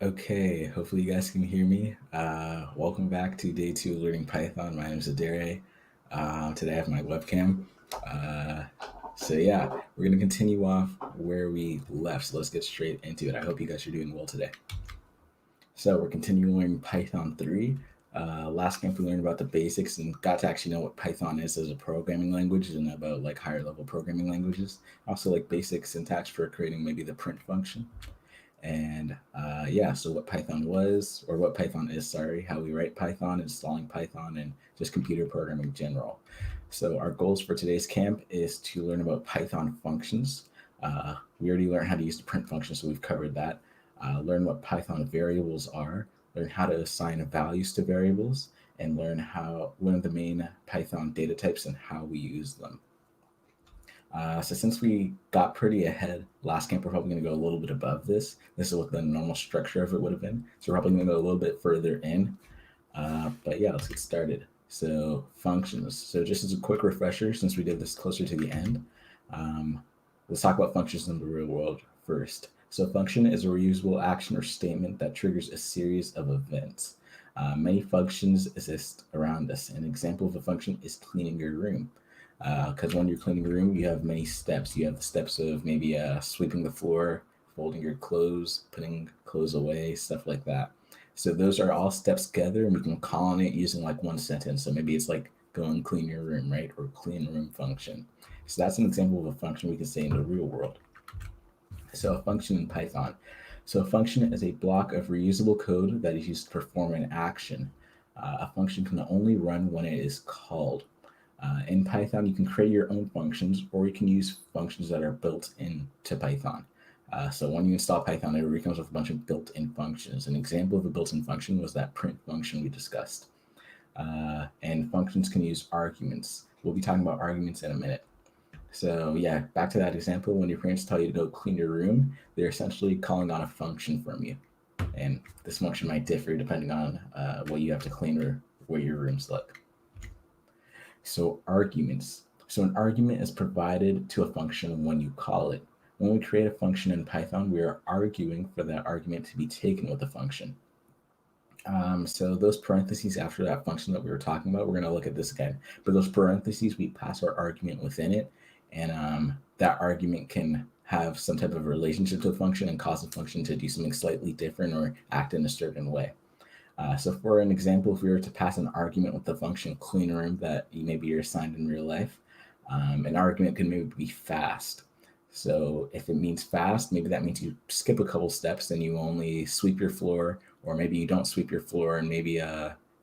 Okay, hopefully you guys can hear me. Welcome back to day two of learning Python. My name is Adere. Today I have my webcam. Uh, so we're gonna continue off where we left. So let's get straight into it. I hope you guys are doing well today. So we're continuing learning Python 3. Last camp we learned about the basics and got to actually know what Python is as a programming language and about like higher level programming languages. Also like basic syntax for creating maybe the print function. And so what Python was, or what Python is, sorry, how we write Python, installing Python, and just computer programming in general. So our goals for today's camp is to learn about Python functions. We already learned how to use the print function, so we've covered that. Learn what Python variables are, learn how to assign values to variables, and learn the main Python data types and how we use them. So since we got pretty ahead last camp, we're probably going to go a little bit above this. This is what the normal structure of it would have been. So we're probably going to go a little bit further in. Let's get started. So functions. So just as a quick refresher, since we did this closer to the end, let's talk about functions in the real world first. So function is a reusable action or statement that triggers a series of events. Many functions exist around us. An example of a function is cleaning your room. Because when you're cleaning your room, you have many steps. You have the steps of maybe sweeping the floor, folding your clothes, putting clothes away, stuff like that. So those are all steps together, and we can call on it using like one sentence. So maybe it's like go and clean your room, right? Or clean room function. So that's an example of a function we can say in the real world. So a function in Python. So a function is a block of reusable code that is used to perform an action. A function can only run when it is called. In Python, you can create your own functions, or you can use functions that are built into Python. So when you install Python, it already comes with a bunch of built-in functions. An example of a built-in function was that print function we discussed. And functions can use arguments. We'll be talking about arguments in a minute. So yeah, back to that example, when your parents tell you to go clean your room, they're essentially calling on a function from you. And this function might differ depending on what you have to clean or where your rooms look. So arguments. So an argument is provided to a function when you call it. When we create a function in Python, we are arguing for that argument to be taken with the function. So those parentheses after that function that we were talking about, we're going to look at this again. But those parentheses, we pass our argument within it, and that argument can have some type of relationship to the function and cause the function to do something slightly different or act in a certain way. So for an example, if we were to pass an argument with the function clean room that maybe you're assigned in real life, an argument can maybe be fast. So if it means fast, maybe that means you skip a couple steps and you only sweep your floor, or maybe you don't sweep your floor and maybe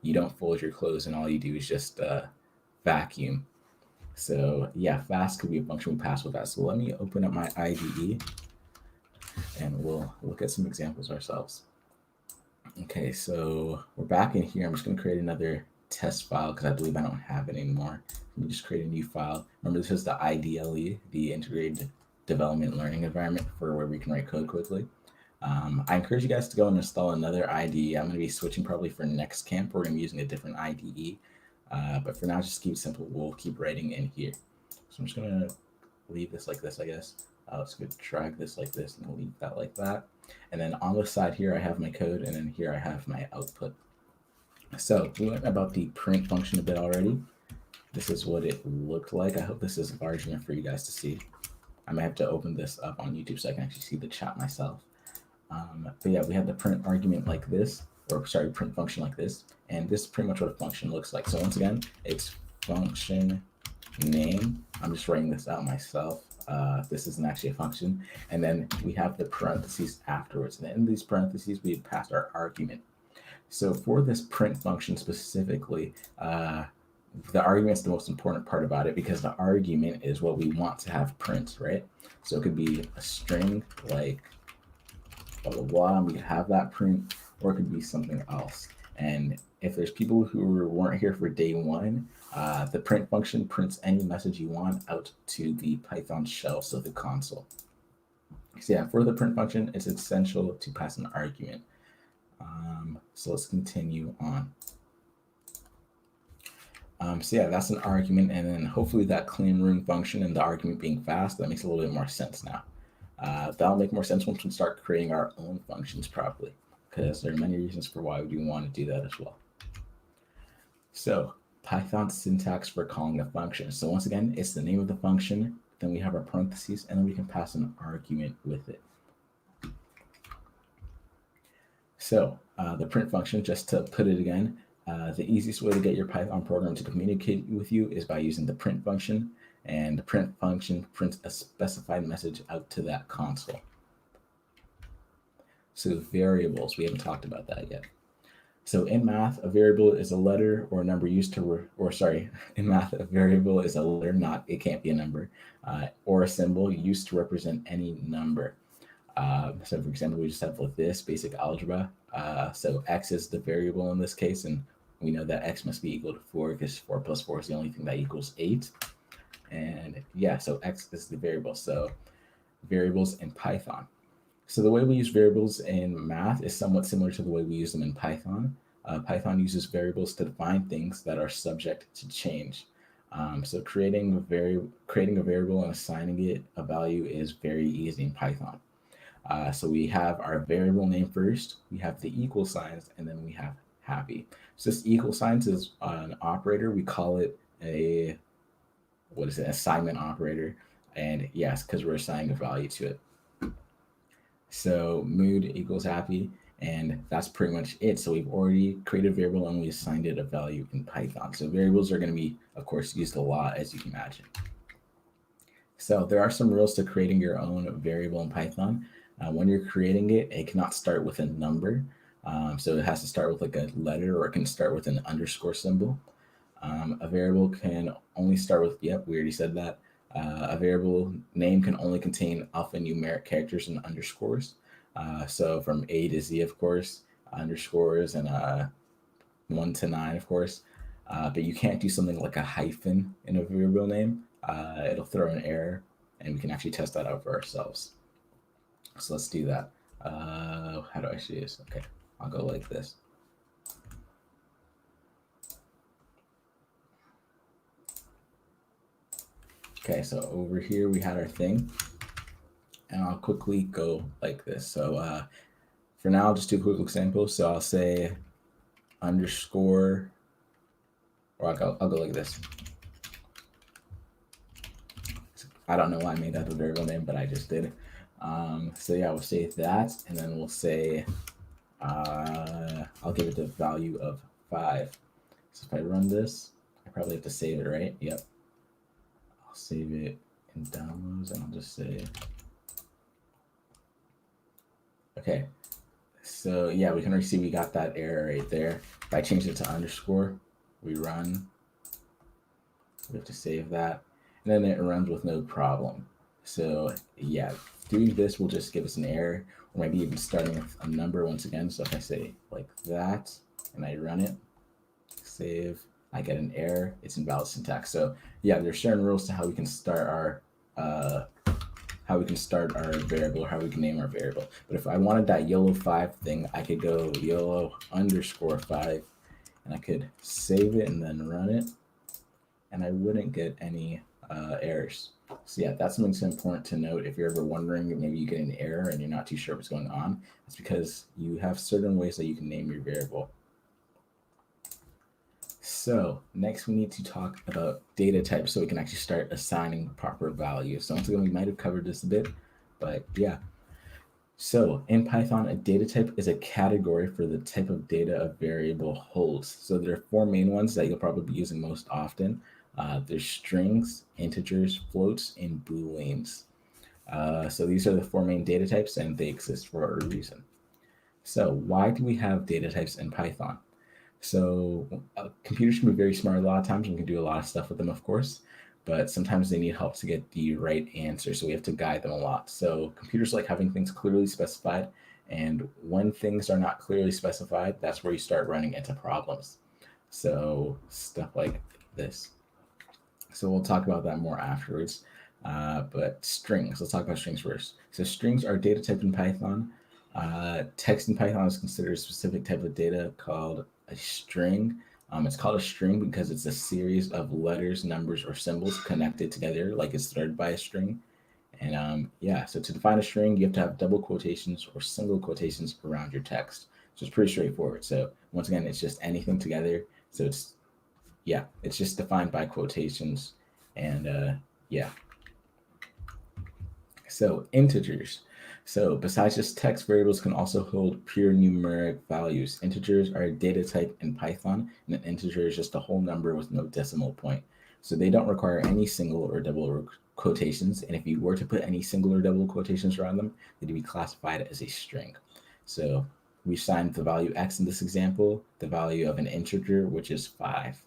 you don't fold your clothes and all you do is just vacuum. So yeah, fast could be a function we pass with that. So let me open up my IDE and we'll look at some examples ourselves. Okay, so we're back in here. I'm just going to create another test file because I believe I don't have it anymore. Let me just create a new file. Remember, this is the IDLE, the Integrated Development Learning Environment, for where we can write code quickly. I encourage you guys to go and install another IDE. I'm going to be switching probably for next camp. We're going to be using a different IDE. But for now, just keep it simple. We'll keep writing in here. So I'm just going to leave this like this, I guess. Let's go drag this like this and leave that like that. And then on the side here, I have my code, and then here I have my output. So we learned about the print function a bit already. This is what it looked like. I hope this is large enough for you guys to see. I might have to open this up on YouTube so I can actually see the chat myself. But yeah, we have the print argument like this, or sorry, print function like this. And this is pretty much what a function looks like. So once again, it's function name. I'm just writing this out myself. This isn't actually a function. And then we have the parentheses afterwards. And in these parentheses, we passed our argument. So for this print function specifically, the argument is the most important part about it because the argument is what we want to have print, right? So it could be a string like blah, blah, blah, and we could have that print, or it could be something else. And if there's people who weren't here for day one, the print function prints any message you want out to the Python shell, so the console. So yeah, for the print function, it's essential to pass an argument. So let's continue on. So yeah, that's an argument, and then hopefully that clean room function and the argument being fast, that makes a little bit more sense now. That'll make more sense once we start creating our own functions properly. because there are many reasons for why we do want to do that as well. So Python syntax for calling a function. So once again, it's the name of the function, then we have our parentheses, and then we can pass an argument with it. So the print function, just to put it again, the easiest way to get your Python program to communicate with you is by using the print function, and the print function prints a specified message out to that console. So variables, we haven't talked about that yet. So in math, a variable is a letter or a number used to, in math, a variable is a letter, it can't be a number, or a symbol used to represent any number. So for example, we just have with this basic algebra. So x is the variable in this case, and we know that x must be equal to 4 because 4 plus 4 is the only thing that equals 8. And yeah, so x is the variable. So variables in Python. So the way we use variables in math is somewhat similar to the way we use them in Python. Python uses variables to define things that are subject to change. So creating a variable and assigning it a value is very easy in Python. So we have our variable name first, we have the equal signs, and then we have happy. So this equal signs is an operator. We call it a, assignment operator. And yes, because we're assigning a value to it. So mood equals happy, and that's pretty much it. So we've already created a variable and we assigned it a value in Python. So variables are going to be, of course, used a lot, as you can imagine. So there are some rules to creating your own variable in Python. When you're creating it, it cannot start with a number. So it has to start with like a letter, or it can start with an underscore symbol. A variable can only start with, we already said that. A variable name can only contain alphanumeric characters and underscores. So from A to Z, of course, underscores, and 1 to 9, of course. But you can't do something like a hyphen in a variable name. It'll throw an error, and we can actually test that out for ourselves. So let's do that. How do I see this? Okay, I'll go like this. Okay, so over here we had our thing, and I'll quickly go like this. So for now, I'll just do a quick example. So I'll say underscore, or I'll go like this. I don't know why I made that the variable name, but I just did. So yeah, we'll say that, and then we'll say, I'll give it the value of 5. So if I run this, I probably have to save it, right? Yep. I'll save it in downloads, and I'll just say, okay. So yeah, we can already see we got that error right there. If I change it to underscore, we run. We have to save that, and then it runs with no problem. So yeah, doing this will just give us an error, or maybe even starting with a number once again. So if I say like that, and I run it, save, I get an error. It's invalid syntax. So yeah, there's certain rules to how we can start our variable, or how we can name our variable. But if I wanted that YOLO 5 thing, I could go YOLO underscore 5, and I could save it and then run it, and I wouldn't get any errors. So yeah, that's something that's important to note. If you're ever wondering, maybe you get an error and you're not too sure what's going on, it's because you have certain ways that you can name your variable. So next we need to talk about data types, so we can actually start assigning proper values. So once again, we might have covered this a bit, but yeah. So in Python, a data type is a category for the type of data a variable holds. So there are 4 main ones that you'll probably be using most often. There's strings, integers, floats, and booleans. So these are the 4 main data types, and they exist for a reason. So why do we have data types in Python? So computers can be very smart a lot of times, and we can do a lot of stuff with them, of course, but sometimes they need help to get the right answer, so we have to guide them a lot. So computers like having things clearly specified, and when things are not clearly specified, that's where you start running into problems. So stuff like this. So we'll talk about that more afterwards. But strings, let's talk about strings first. So strings are data type in Python. Text in Python is considered a specific type of data called a string. It's called a string because it's a series of letters, numbers, or symbols connected together, like it's started by a string. And yeah, so to define a string, you have to have double quotations or single quotations around your text. So it's pretty straightforward. So once again, it's just anything together. So it's just defined by quotations, and yeah. So integers. So besides just text, variables can also hold pure numeric values. Integers are a data type in Python, and an integer is just a whole number with no decimal point. So they don't require any single or double quotations, and if you were to put any single or double quotations around them, they'd be classified as a string. So we assigned the value x in this example, the value of an integer, which is 5.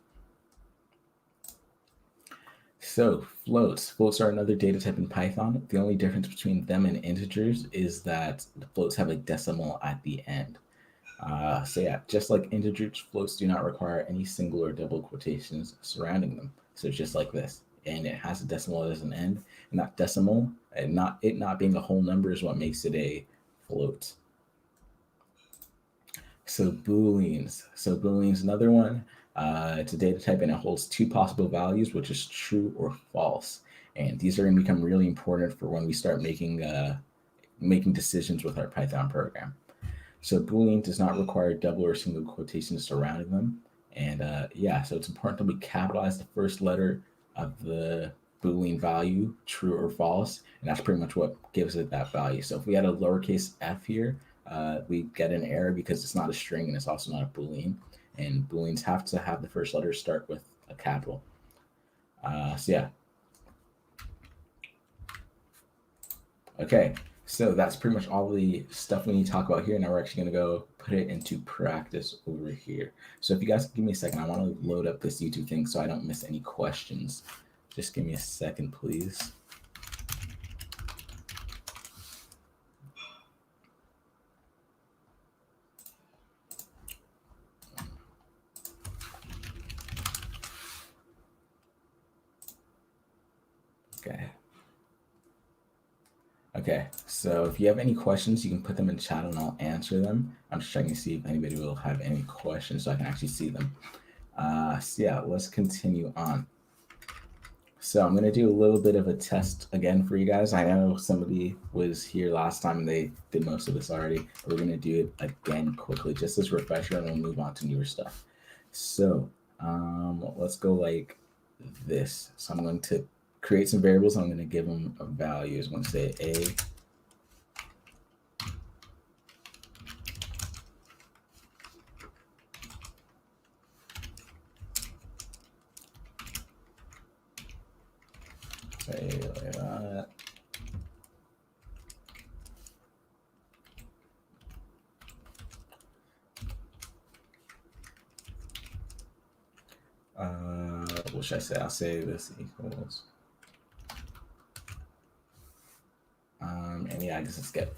So floats. Floats are another data type in Python. The only difference between them and integers is that the floats have a decimal at the end. So yeah, just like integers, floats do not require any single or double quotations surrounding them. So it's just like this. And it has a decimal as an end. And that decimal, and not being a whole number, is what makes it a float. So booleans. So booleans, another one. It's a data type and it holds two possible values, which is true or false. And these are going to become really important for when we start making decisions with our Python program. So Boolean does not require double or single quotations surrounding them. And yeah, so it's important that we capitalize the first letter of the Boolean value, true or false, and that's pretty much what gives it that value. So if we had a lowercase f here, we get an error because it's not a string and it's also not a Boolean. And Booleans have to have the first letter start with a capital. So yeah. Okay, so that's pretty much all the stuff we need to talk about here. Now we're actually going to go put it into practice over here. So if you guys can give me a second, I want to load up this YouTube thing so I don't miss any questions. Just give me a second, please. Okay, so if you have any questions, you can put them in chat and I'll answer them. I'm just checking to see if anybody will have any questions so I can actually see them. So yeah, let's continue on. So I'm going to do a little bit of a test again for you guys. I know somebody was here last time and they did most of this already. We're going to do it again quickly, just as a refresher, and we'll move on to newer stuff. So let's go like this. So I'm going to create some variables. I'm going to give them a value. I'm going to say a. Say like that. What should I say? I'll say this equals. And yeah, I guess it's good.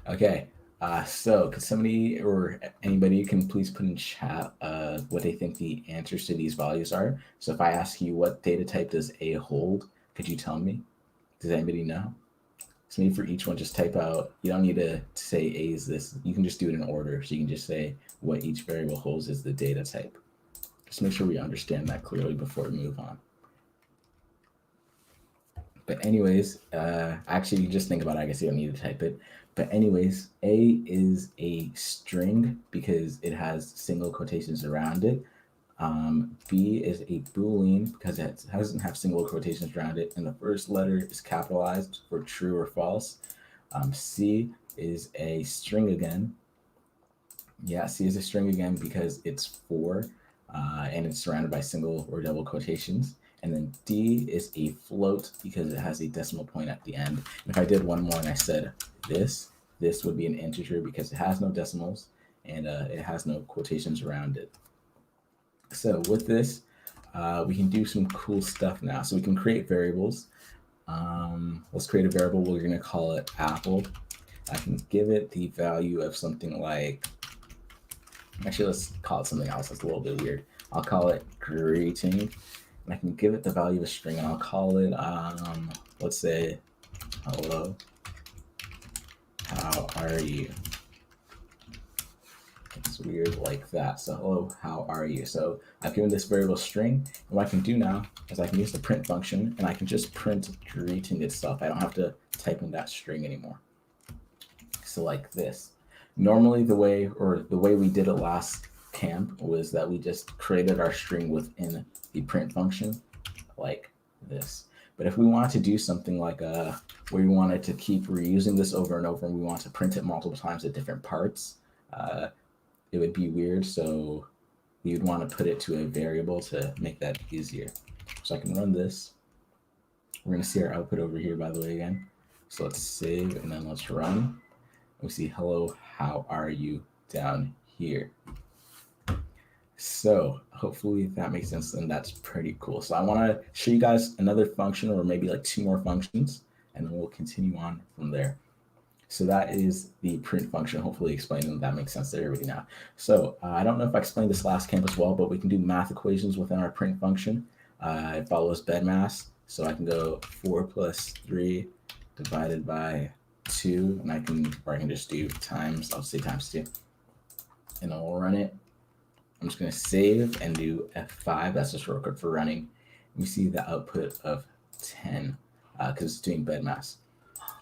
Okay. So could somebody or anybody can please put in chat what they think the answers to these values are. So if I ask you what data type does A hold, could you tell me? Does anybody know? So maybe for each one, just type out, you don't need to say A is this. You can just do it in order. So you can just say what each variable holds is the data type. Just make sure we understand that clearly before we move on. But anyways, actually, you just think about it. I guess you don't need to type it. But anyways, A is a string because it has single quotations around it. B is a Boolean because it doesn't have single quotations around it. And the first letter is capitalized for true or false. C is a string again. Yeah, C is a string again because it's 4 and it's surrounded by single or double quotations. And then D is a float because it has a decimal point at the end. And if I did one more and I said this would be an integer because it has no decimals and it has no quotations around it. So with this, we can do some cool stuff now. So we can create variables. Let's create a variable. We're going to call it apple. I can give it the value of something like, actually, let's call it something else that's a little bit weird. I'll call it greeting. And I can give it the value of a string, and I'll call it, let's say, hello, how are you? It's weird like that. So hello, how are you? So I've given this variable string, and what I can do now is I can use the print function, and I can just print greeting itself. I don't have to type in that string anymore. So like this. Normally the way we did it last camp was that we just created our string within the print function like this. But if we want to do something like where we wanted to keep reusing this over and over and we want to print it multiple times at different parts, it would be weird. So we would want to put it to a variable to make that easier. So I can run this. We're going to see our output over here, by the way, again. So let's save and then let's run. We see hello, how are you down here. So hopefully that makes sense, and that's pretty cool. So I want to show you guys another function, or maybe like 2 more functions, and then we'll continue on from there. So that is the print function, hopefully explaining that makes sense to everybody now. So I don't know if I explained this last camp as well, but we can do math equations within our print function. It follows BEDMAS. So I can go 4 plus 3 divided by 2, and I can just do times, I'll say times 2. And then we'll run it. I'm just going to save and do F5. That's just shortcut for running. We see the output of 10 because it's doing BEDMAS.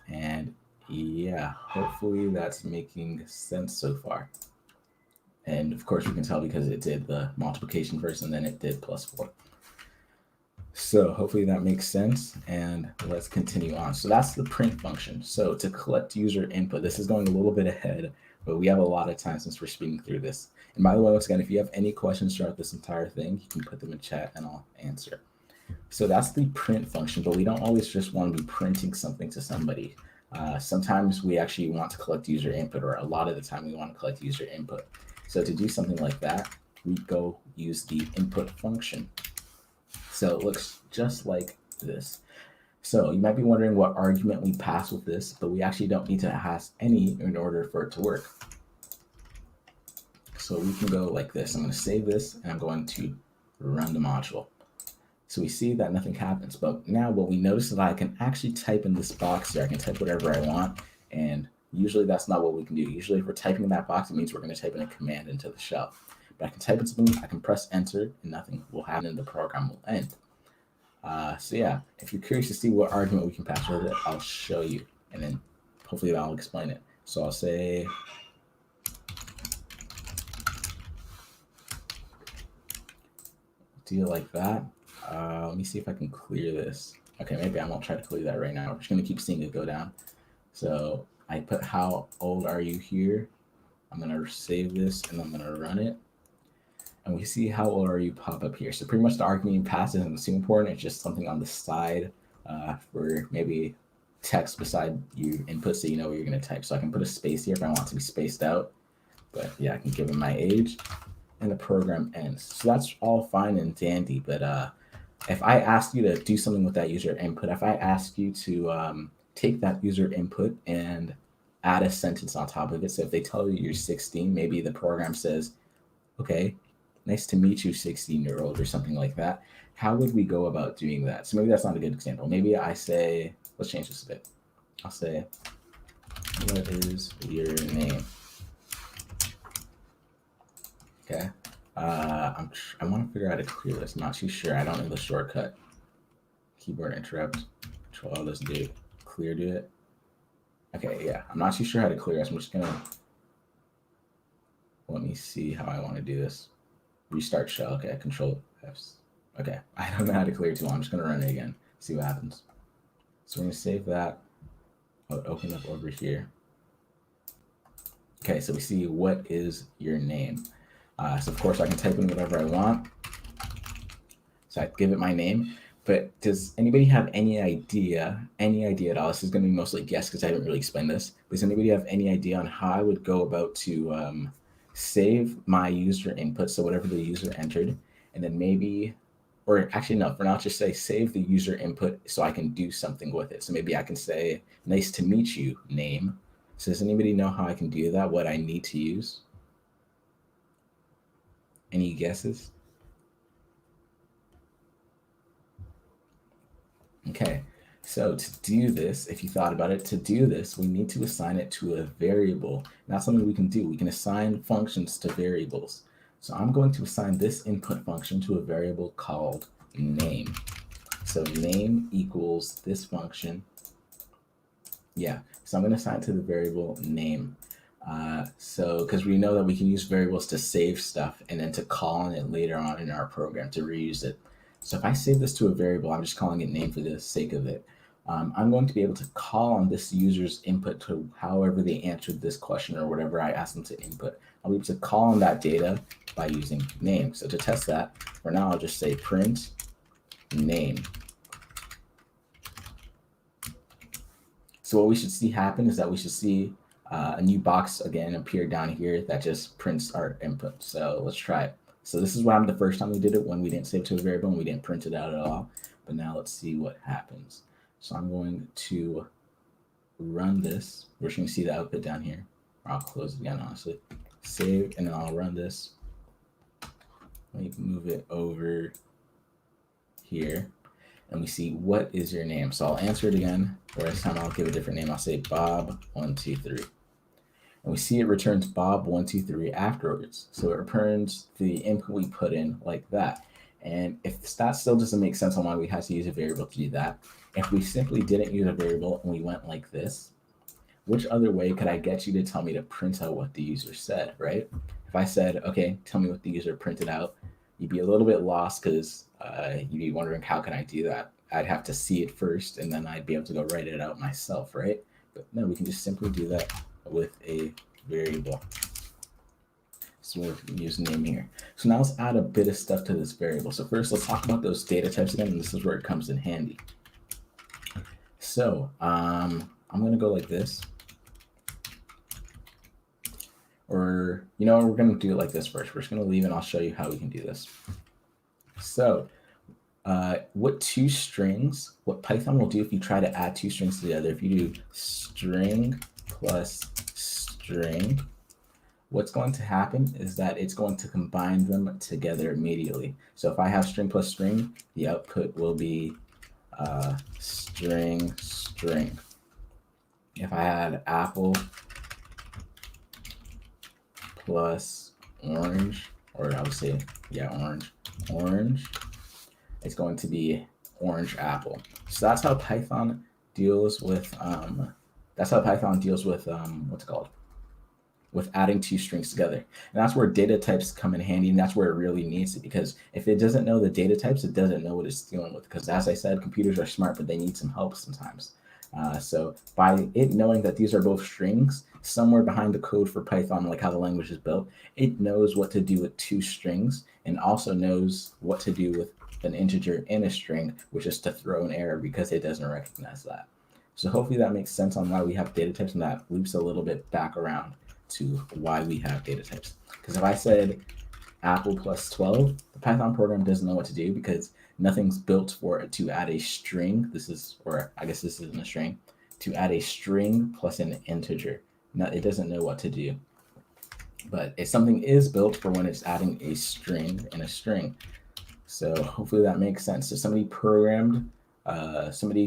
And yeah, hopefully that's making sense so far. And of course, we can tell because it did the multiplication first and then it did +4. So hopefully that makes sense, and let's continue on. So that's the print function. So to collect user input, this is going a little bit ahead, but we have a lot of time since we're speeding through this. And by the way, once again, if you have any questions throughout this entire thing, you can put them in chat and I'll answer. So that's the print function, but we don't always just want to be printing something to somebody. Sometimes we actually want to collect user input, or a lot of the time we want to collect user input. So to do something like that, we go use the input function. So it looks just like this. So you might be wondering what argument we pass with this, but we actually don't need to pass any in order for it to work. So we can go like this. I'm going to save this and I'm going to run the module. So we see that nothing happens, but now what we notice is that I can actually type in this box here. I can type whatever I want, and usually that's not what we can do. Usually if we're typing in that box, it means we're going to type in a command into the shell. But I can type in something, I can press enter, and nothing will happen, and the program will end. So yeah, if you're curious to see what argument we can pass with it, I'll show you, and then hopefully I'll explain it. So I'll say do it like that. Let me see if I can clear this. Okay, maybe I won't try to clear that right now. We're just going to keep seeing it go down. So I put how old are you here. I'm going to save this and I'm going to run it. And we see how old are you pop up here. So pretty much the argument you pass isn't too important. It's just something on the side for maybe text beside your input so you know what you're going to type. So I can put a space here if I want it to be spaced out. But yeah, I can give it my age. And the program ends. So that's all fine and dandy, but if I ask you to do something with that user input, if I ask you to take that user input and add a sentence on top of it, so if they tell you you're 16, maybe the program says, okay, nice to meet you, 16-year-old, or something like that. How would we go about doing that? So maybe that's not a good example. Maybe I say, let's change this a bit. I'll say, what is your name? Okay. I want to figure out how to clear this. I'm not too sure. I don't know the shortcut. Keyboard interrupt. Control doesn't do it. Clear do it. Okay, yeah. I'm not too sure how to clear this. I'm just gonna let me see how I want to do this. Restart shell. Okay, Control F. Okay, I don't know how to clear it too long. I'm just gonna run it again. See what happens. So we're gonna save that. I'll open up over here. Okay, so we see what is your name. So of course I can type in whatever I want. So I give it my name, but does anybody have any idea at all? This is going to be mostly guess because I haven't really explained this. Does anybody have any idea on how I would go about to save my user input, so whatever the user entered, and then maybe, or actually no, for now, just say save the user input so I can do something with it. So maybe I can say, nice to meet you, name. So does anybody know how I can do that, what I need to use? Any guesses? Okay, so to do this, if you thought about it, to do this, we need to assign it to a variable. And that's something we can do. We can assign functions to variables. So I'm going to assign this input function to a variable called name. So name equals this function. Yeah, so I'm going to assign it to the variable name. So because we know that we can use variables to save stuff and then to call on it later on in our program to reuse it. So if I save this to a variable, I'm just calling it name for the sake of it. I'm going to be able to call on this user's input to however they answered this question or whatever I asked them to input. I'll be able to call on that data by using name. So to test that, for now, I'll just say print name. So what we should see happen is that we should see a new box again appear down here that just prints our input. So let's try it. So this is what happened the first time we did it, when we didn't save it to a variable and we didn't print it out at all. But now let's see what happens. So I'm going to run this. We're just going to see the output down here. I'll close it again, honestly. Save, and then I'll run this. Let me move it over here. And we see, what is your name? So I'll answer it again, or this time I'll give a different name. I'll say Bob123. And we see it returns Bob123 afterwards. So it returns the input we put in like that. And if that still doesn't make sense on why we had to use a variable to do that, if we simply didn't use a variable and we went like this, which other way could I get you to tell me to print out what the user said, right? If I said, okay, tell me what the user printed out, you'd be a little bit lost because you'd be wondering, how can I do that? I'd have to see it first, and then I'd be able to go write it out myself, right? But no, we can just simply do that with a variable. So we're using name here. So now let's add a bit of stuff to this variable. So first, let's talk about those data types again, and this is where it comes in handy. So I'm going to go like this. Or, you know, we're going to do it like this first. We're just going to leave, and I'll show you how we can do this. So what Python will do if you try to add two strings together, if you do string plus string, what's going to happen is that it's going to combine them together immediately. So if I have string plus string, the output will be string string. If I had apple plus orange, or I would say, yeah, orange, it's going to be orange apple. So that's how Python deals with what's it called? With adding two strings together. And that's where data types come in handy, and that's where it really needs it, because if it doesn't know the data types, it doesn't know what it's dealing with. Because as I said, computers are smart, but they need some help sometimes. So by it knowing that these are both strings, somewhere behind the code for Python, like how the language is built, it knows what to do with two strings and also knows what to do with an integer in a string, which is to throw an error because it doesn't recognize that. So hopefully that makes sense on why we have data types, and that loops a little bit back around to why we have data types. Because if I said apple plus 12, the Python program doesn't know what to do because nothing's built for it to add a string. This is, or I guess this isn't a string, to add a string plus an integer. Now, it doesn't know what to do. But if something is built for when it's adding a string and a string. So hopefully that makes sense. So somebody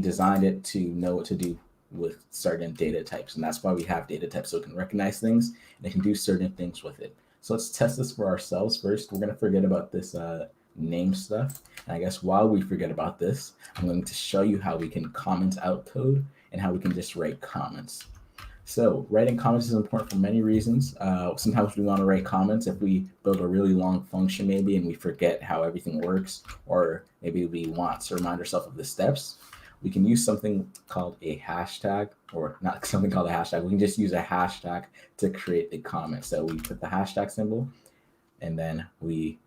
designed it to know what to do with certain data types, and that's why we have data types, so it can recognize things and it can do certain things with it. So let's test this for ourselves first. We're going to forget about this name stuff, and I guess while we forget about this, I'm going to show you how we can comment out code and how we can just write comments. So writing comments is important for many reasons. Sometimes we want to write comments if we build a really long function maybe and we forget how everything works, or maybe we want to remind ourselves of the steps. We can use something called a hashtag, or not something called a hashtag. We can just use a hashtag to create the comment. So we put the hashtag symbol, and then we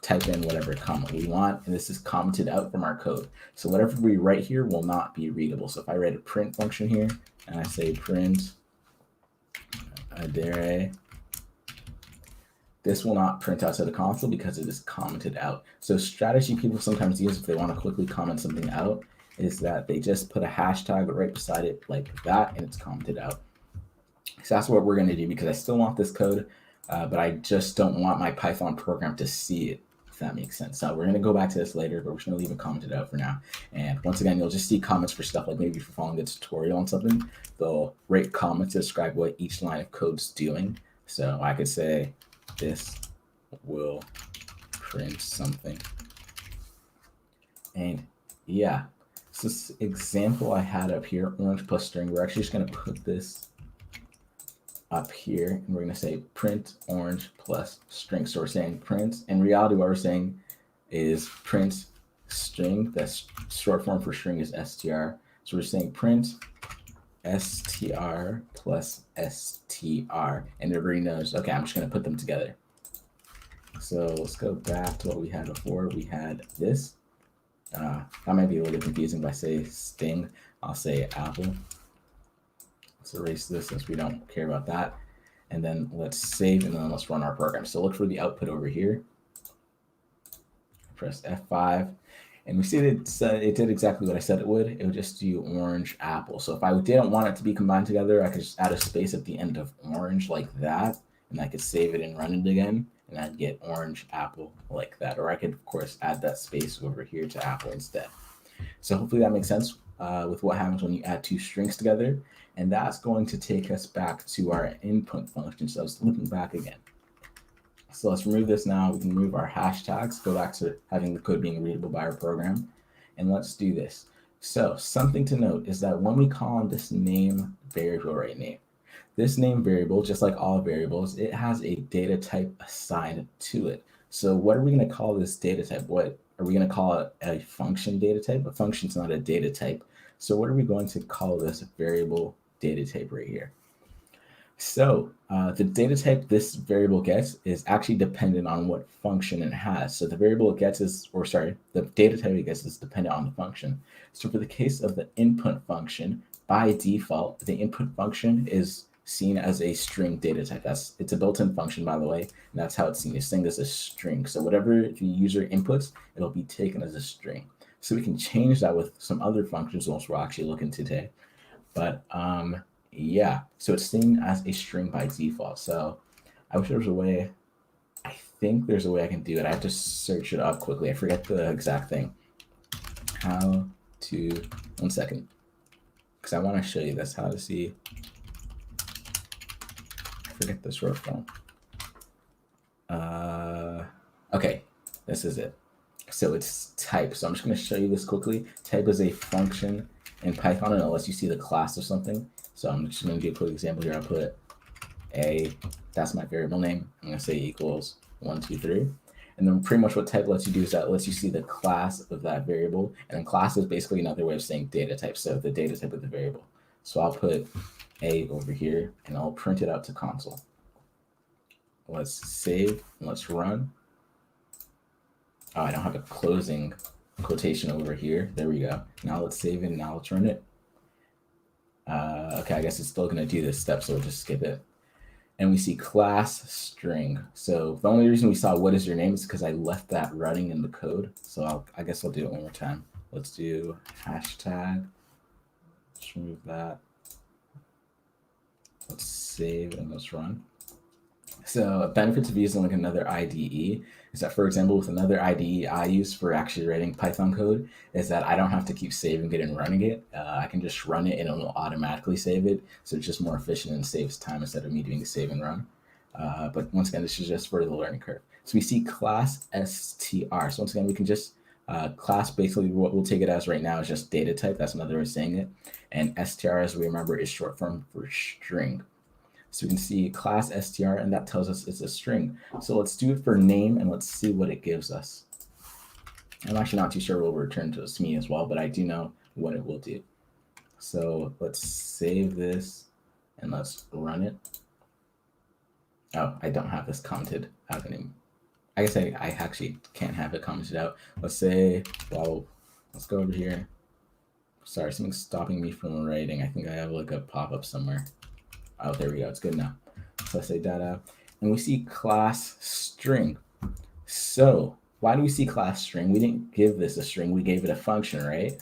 type in whatever comment we want, and this is commented out from our code. So whatever we write here will not be readable. So if I write a print function here, and I say print Adere, this will not print out to the console because it is commented out. So strategy people sometimes use if they want to quickly comment something out is that they just put a hashtag right beside it like that, and it's commented out. So that's what we're going to do, because I still want this code, but I just don't want my Python program to see it, if that makes sense. So we're going to go back to this later, but we're just going to leave it commented out for now. And once again, you'll just see comments for stuff like maybe if you're following the tutorial on something, they'll rate comments to describe what each line of code's doing. So I could say this will print something. And yeah, so this example I had up here, orange plus string, we're actually just going to put this up here, and we're going to say print orange plus string. So we're saying print. In reality, what we're saying is print string. That's short form for string is str. So we're saying print str plus str, and it already knows, okay, I'm just going to put them together. So let's go back to what we had before. We had this. That might be a little confusing. If I say sting, I'll say apple. Let's erase this since we don't care about that. And then let's save, and then let's run our program. So look for the output over here. Press F5. And we see that it did exactly what I said it would. It would just do orange apple. So if I didn't want it to be combined together, I could just add a space at the end of orange like that. And I could save it and run it again. And I'd get orange apple like that. Or I could, of course, add that space over here to apple instead. So hopefully that makes sense with what happens when you add two strings together. And that's going to take us back to our input function. So I was looking back again. So let's remove this now. We can remove our hashtags, go back to having the code being readable by our program. And let's do this. So something to note is that when we call on this name variable right now, this name variable, just like all variables, it has a data type assigned to it. So what are we going to call this data type? What are we going to call it? A function data type? A function's not a data type. So what are we going to call this variable data type right here? So the data type this variable gets is actually dependent on what function it has. So the variable it gets is, or sorry, the data type it gets is dependent on the function. So for the case of the input function, by default, the input function is seen as a string data type. It's a built-in function, by the way, and that's how it's seen. It's saying this is a string. So whatever the user inputs, it'll be taken as a string. So we can change that with some other functions, which we'll actually look into today. But yeah, so it's seen as a string by default. So I wish there was a way. I think there's a way I can do it. I have to search it up quickly. I forget the exact thing. How to, 1 second, because I want to show you this, how to see. Forget the short form. Okay, this is it. So it's type. So I'm just going to show you this quickly. Type is a function in Python, and it lets you see the class of something. So I'm just going to give a quick example here. I'll put a, that's my variable name. I'm going to say equals 1, 2, 3. And then pretty much what type lets you do is that it lets you see the class of that variable. And then class is basically another way of saying data type. So the data type of the variable. So I'll put a over here, and I'll print it out to console. Let's save, and let's run. Oh, I don't have a closing quotation over here. There we go. Now let's save it, and now let's run it. Okay, I guess it's still going to do this step, so we'll just skip it. And we see class string. So the only reason we saw what is your name is because I left that running in the code. So I guess I'll do it one more time. Let's do hashtag. Let's remove that. Let's save and let's run. So benefits of using like another IDE is that, for example, with another IDE I use for actually writing Python code is that I don't have to keep saving it and running it. I can just run it and it will automatically save it. So it's just more efficient and saves time instead of me doing the save and run. But once again, this is just for the learning curve. So we see class str. So once again, we can just class, basically what we'll take it as right now is just data type. That's another way of saying it. And str, as we remember, is short form for string. So we can see class str, and that tells us it's a string. So let's do it for name, and let's see what it gives us. I'm actually not too sure what will return to me as well, but I do know what it will do. So let's save this, and let's run it. Oh, I don't have this commented out anymore. I guess I actually can't have it commented out. Let's say, well, let's go over here. Sorry, something's stopping me from writing. I think I have like a pop-up somewhere. Oh, there we go. It's good now. So let's say data, and we see class string. So why do we see class string? We didn't give this a string. We gave it a function, right?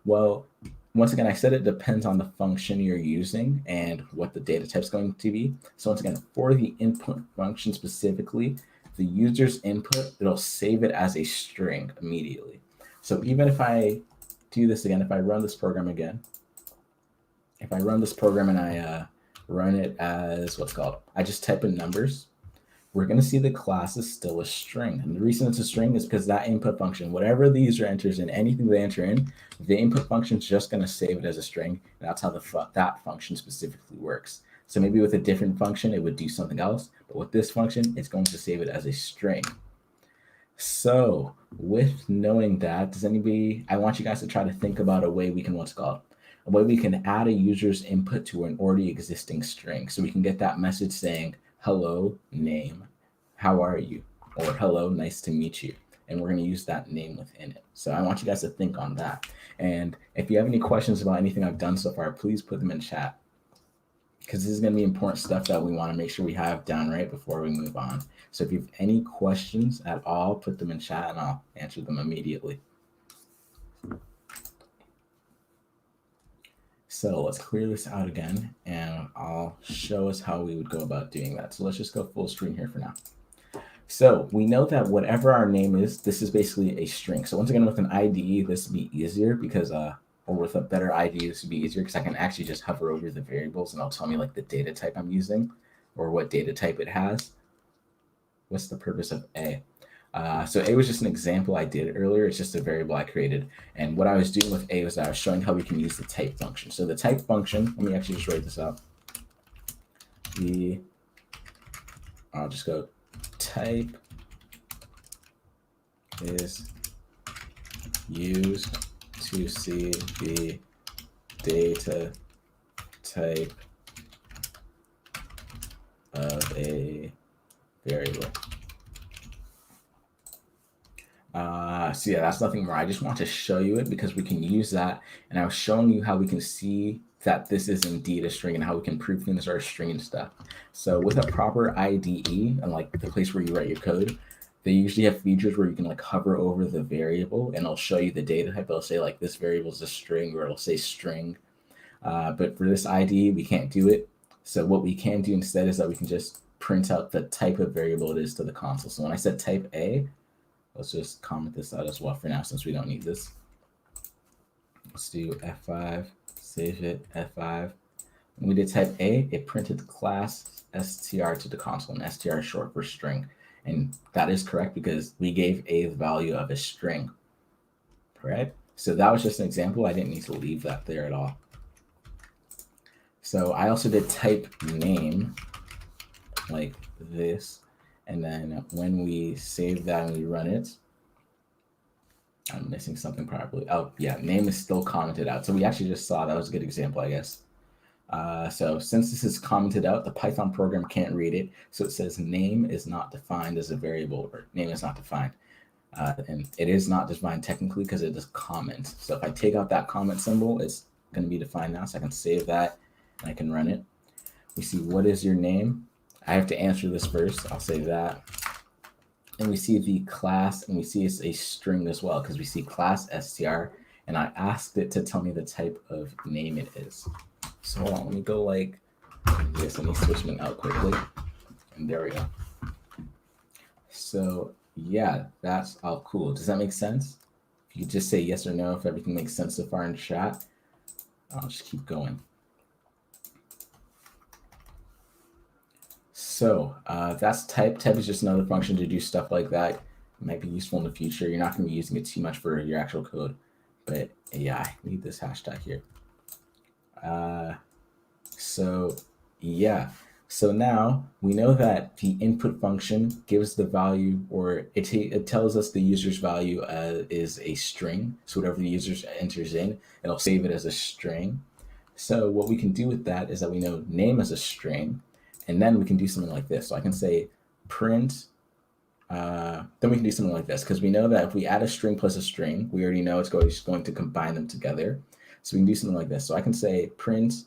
Well, once again, I said it depends on the function you're using and what the data type is going to be. So once again, for the input function specifically, the user's input, it'll save it as a string immediately. So even if I do this again, if I run this program again, if I run this program and I run it as what's called, I just type in numbers, we're going to see the class is still a string. And the reason it's a string is because that input function, whatever the user enters in, anything they enter in, the input function is just going to save it as a string. And that's how that function specifically works. So maybe with a different function, it would do something else. But with this function, it's going to save it as a string. So with knowing that, I want you guys to try to think about a way we can, a way we can add a user's input to an already existing string. So we can get that message saying, hello, name, how are you? Or hello, nice to meet you. And we're going to use that name within it. So I want you guys to think on that. And if you have any questions about anything I've done so far, please put them in chat, because this is going to be important stuff that we want to make sure we have down right before we move on. So if you have any questions at all, put them in chat and I'll answer them immediately. So let's clear this out again and I'll show us how we would go about doing that. So let's just go full screen here for now. So we know that whatever our name is, this is basically a string. So once again, with an IDE, this would be easier because, or with a better IDE, this would be easier because I can actually just hover over the variables and it'll tell me like the data type I'm using or what data type it has. What's the purpose of A? So A was just an example I did earlier. It's just a variable I created. And what I was doing with A was that I was showing how we can use the type function. So the type function, let me actually just write this out. I'll just go type is used to see the data type of a variable. So yeah, that's nothing more. I just want to show you it because we can use that. And I was showing you how we can see that this is indeed a string and how we can prove things are a string and stuff. So with a proper IDE and like the place where you write your code, they usually have features where you can like hover over the variable and it'll show you the data type. It'll say like this variable is a string, or it'll say string. But for this IDE, we can't do it. So what we can do instead is that we can just print out the type of variable it is to the console. So when I said type A, let's just comment this out as well for now since we don't need this. Let's do F5, save it, F5. When we did type A, it printed class str to the console, and str is short for string. And that is correct because we gave A the value of a string, right? So that was just an example. I didn't need to leave that there at all. So I also did type name like this. And then when we save that and we run it, I'm missing something probably. Oh yeah, name is still commented out. So we actually just saw that was a good example, I guess. So since this is commented out, the Python program can't read it. So it says name is not defined as a variable, or name is not defined. And it is not defined technically because it is comment. So if I take out that comment symbol, it's going to be defined now. So I can save that and I can run it. We see what is your name. I have to answer this first. I'll say that. And we see the class, and we see it's a string as well because we see class str, and I asked it to tell me the type of name it is. So hold on, let me go like this. Let me switch them out quickly. And there we go. So yeah, that's all cool. Does that make sense? If you could just say yes or no if everything makes sense so far in chat, I'll just keep going. So that's type. Type is just another function to do stuff like that. It might be useful in the future. You're not going to be using it too much for your actual code. But yeah, I need this hashtag here. So yeah. So now we know that the input function gives the value, or it tells us the user's value is a string. So whatever the user enters in, it'll save it as a string. So what we can do with that is that we know name as a string. And then we can do something like this. So I can say print, then we can do something like this because we know that if we add a string plus a string, we already know it's going to combine them together. So we can do something like this. So I can say print,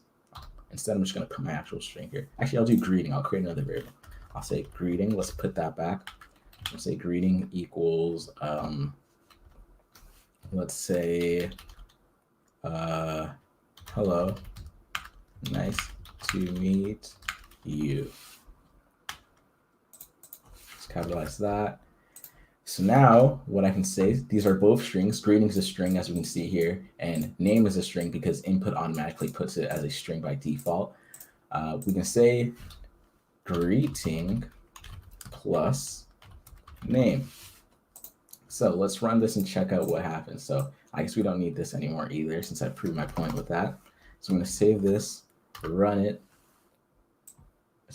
instead I'm just going to put my actual string here. Actually, I'll do greeting. I'll create another variable. I'll say greeting. Let's put that back. Let's say greeting equals, let's say, hello, nice to meet you. Let's capitalize that. So now what I can say, these are both strings. Greeting is a string, as we can see here, and name is a string because input automatically puts it as a string by default. We can say greeting plus name. So let's run this and check out what happens. So I guess we don't need this anymore either since I proved my point with that. So I'm going to save this, run it.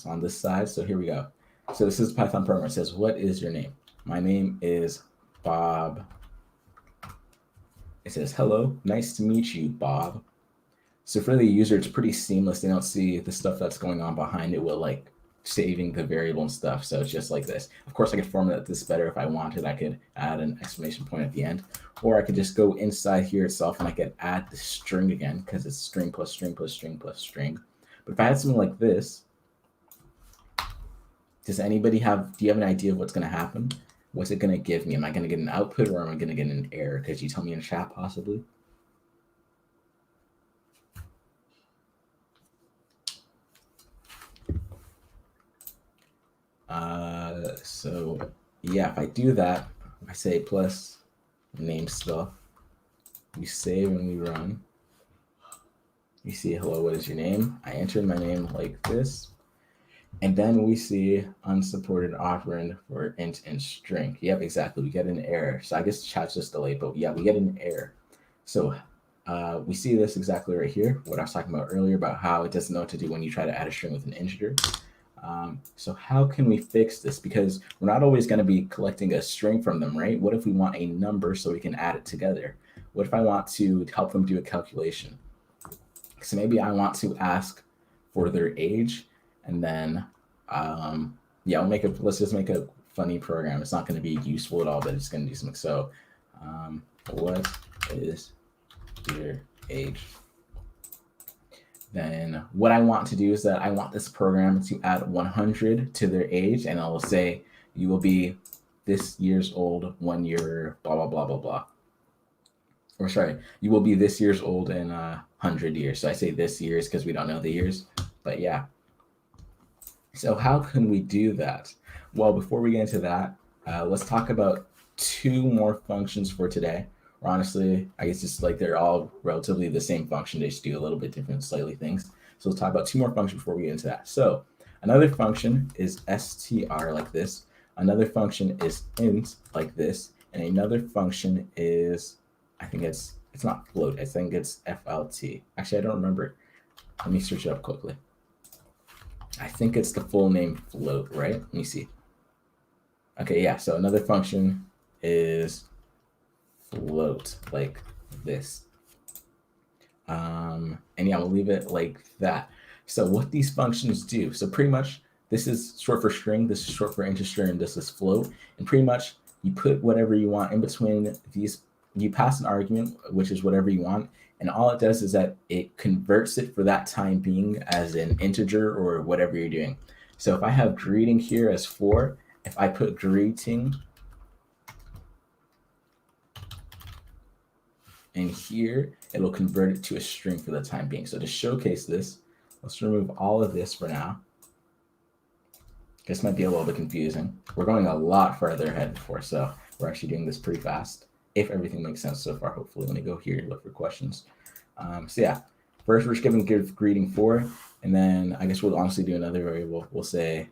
It's on this side. So here we go. So this is Python program. It says, what is your name? My name is Bob. It says, hello, nice to meet you, Bob. So for the user, it's pretty seamless. They don't see the stuff that's going on behind it, will like saving the variable and stuff. So it's just like this. Of course, I could format this better if I wanted. I could add an exclamation point at the end, or I could just go inside here itself and I could add the string again, because it's string plus string plus string plus string. But if I had something like this, do you have an idea of what's going to happen? What's it going to give me? Am I going to get an output, or am I going to get an error? Could you tell me in chat possibly? So yeah, if I do that, I say plus name stuff, we save and we run. You see, hello, what is your name? I entered my name like this. And then we see unsupported operand for int and string. Yep, exactly. We get an error. So I guess chat's just delayed, but yeah, we get an error. So we see this exactly right here, what I was talking about earlier about how it doesn't know what to do when you try to add a string with an integer. So how can we fix this? Because we're not always going to be collecting a string from them, right? What if we want a number so we can add it together? What if I want to help them do a calculation? So maybe I want to ask for their age, and then yeah, let's just make a funny program. It's not going to be useful at all, but it's going to do something. So what is your age? Then what I want to do is that I want this program to add 100 to their age, and I will say you will be this year's old 1 year, blah, blah, blah, blah, blah. Or sorry, you will be this year's old in 100 years. So I say this year's because we don't know the years, but yeah. So how can we do that? Well, before we get into that, let's talk about two more functions for today. Or honestly, I guess it's like they're all relatively the same function. They just do a little bit different, slightly things. So let's talk about two more functions before we get into that. So another function is str like this. Another function is int like this. And another function is, I think it's not float. I think it's FLT. Actually, I don't remember. Let me search it up quickly. I think it's the full name float, right? Let me see. Okay, yeah. So another function is float like this. And yeah, we'll leave it like that. So what these functions do, so pretty much this is short for string, this is short for integer, and this is float. And pretty much you put whatever you want in between these, you pass an argument, which is whatever you want. And all it does is that it converts it for that time being as an integer or whatever you're doing. So if I have greeting here as 4, if I put greeting in here, it'll convert it to a string for the time being. So to showcase this, let's remove all of this for now. This might be a little bit confusing. We're going a lot further ahead before, so we're actually doing this pretty fast, if everything makes sense so far. Hopefully, let me go here and look for questions. So yeah, first we're just giving give greeting 4, and then I guess we'll honestly do another variable. We'll say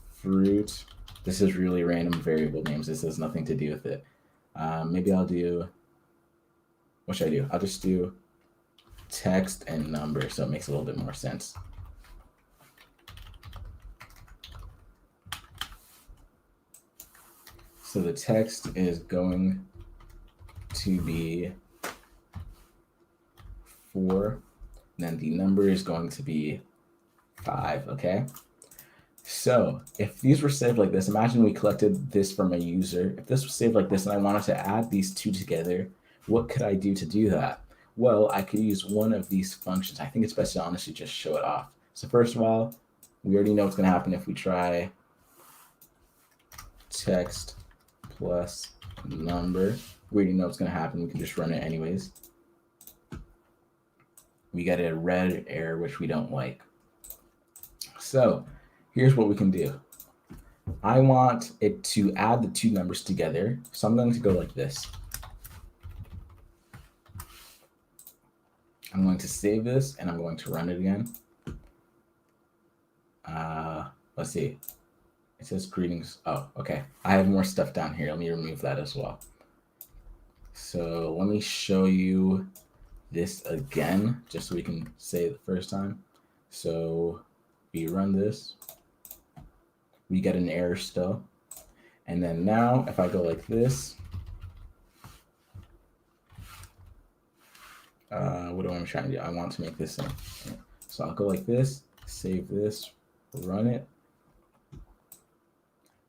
fruit. This is really random variable names. This has nothing to do with it. Maybe I'll do, what should I do? I'll just do text and number, so it makes a little bit more sense. So the text is going to be 4, and then the number is going to be 5, okay? So if these were saved like this, imagine we collected this from a user. If this was saved like this and I wanted to add these two together, what could I do to do that? Well, I could use one of these functions. I think it's best to honestly just show it off. So first of all, we already know what's going to happen if we try text plus number. We already know what's going to happen. We can just run it anyways. We get a red error, which we don't like. So here's what we can do. I want it to add the two numbers together. So I'm going to go like this. I'm going to save this and I'm going to run it again. Let's see. It says greetings. Oh, okay. I have more stuff down here. Let me remove that as well. So let me show you this again, just so we can say it the first time. So we run this, we get an error still. And then now if I go like this, what do I trying to do? I want to make this thing. So I'll go like this, save this, run it.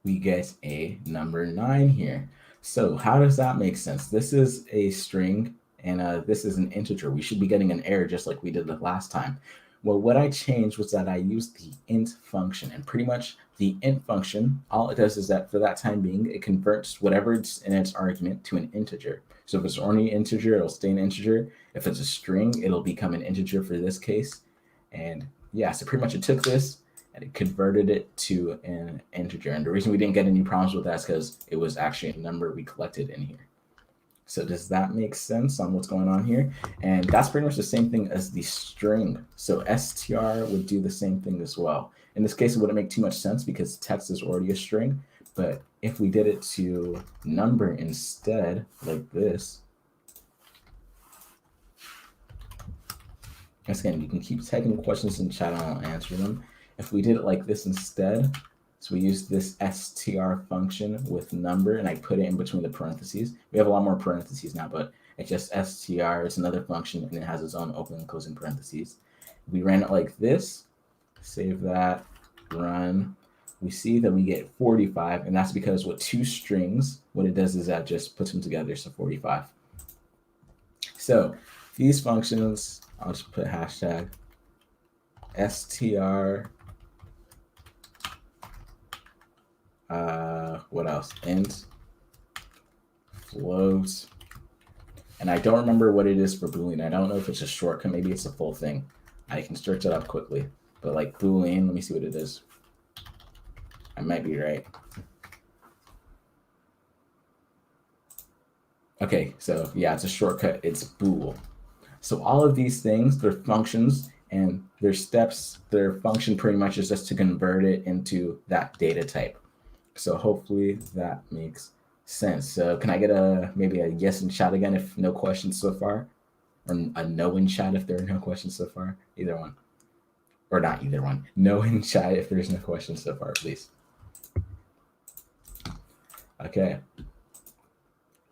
We get a number 9 here. So how does that make sense? This is a string and this is an integer. We should be getting an error just like we did the last time. Well, what I changed was that I used the int function, and pretty much the int function, all it does is that for that time being, it converts whatever it's in its argument to an integer. So if it's only integer, it'll stay an integer. If it's a string, it'll become an integer for this case. And yeah, so pretty much it took this and it converted it to an integer. And the reason we didn't get any problems with that is because it was actually a number we collected in here. So does that make sense on what's going on here? And that's pretty much the same thing as the string. So str would do the same thing as well. In this case, it wouldn't make too much sense because text is already a string. But if we did it to number instead, like this, again, you can keep typing questions in chat and I'll answer them. If we did it like this instead, so we use this str function with number, and I put it in between the parentheses. We have a lot more parentheses now, but it's just str. It's another function, and it has its own open and closing parentheses. If we ran it like this, save that, run, we see that we get 45, and that's because with 2 strings, what it does is that just puts them together, so 45. So these functions, I'll just put hashtag str, what else? Int, float, and I don't remember what it is for Boolean. I don't know if it's a shortcut. Maybe it's a full thing. I can search it up quickly. But like Boolean, let me see what it is. I might be right. Okay, so yeah, it's a shortcut. It's bool. So all of these things, they're functions and their steps, their function pretty much is just to convert it into that data type. So hopefully that makes sense. So can I get maybe a yes in chat again if no questions so far? Or a no in chat if there are no questions so far? Either one. Or not either one. No in chat if there's no questions so far, please. Okay.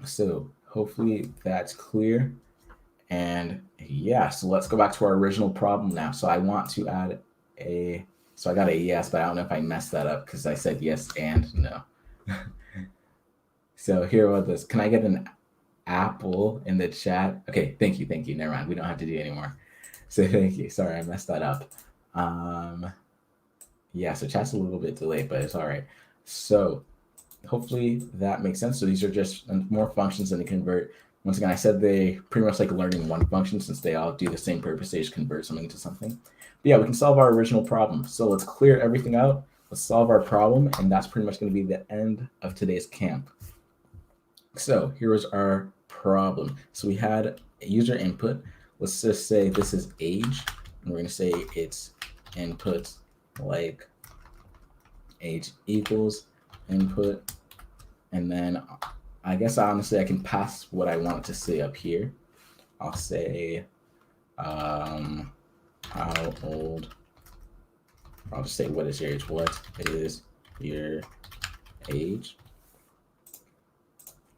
So hopefully that's clear. And yeah, so let's go back to our original problem now. So I want to add so I got a yes, but I don't know if I messed that up because I said yes and no. So here what this, can I get an apple in the chat? Okay, thank you. Never mind, we don't have to do it anymore. So thank you, sorry, I messed that up. Yeah, so chat's a little bit delayed, but it's all right. So hopefully that makes sense. So these are just more functions than they convert. Once again, I said they pretty much like learning one function since they all do the same purpose. They just convert something into something. But yeah, we can solve our original problem. So let's clear everything out. Let's solve our problem. And that's pretty much going to be the end of today's camp. So here was our problem. So we had a user input. Let's just say this is age. And we're going to say it's input like age equals input. And then I guess honestly I can pass what I want to say up here. I'll say how old. I'll just say what is your age? What is your age?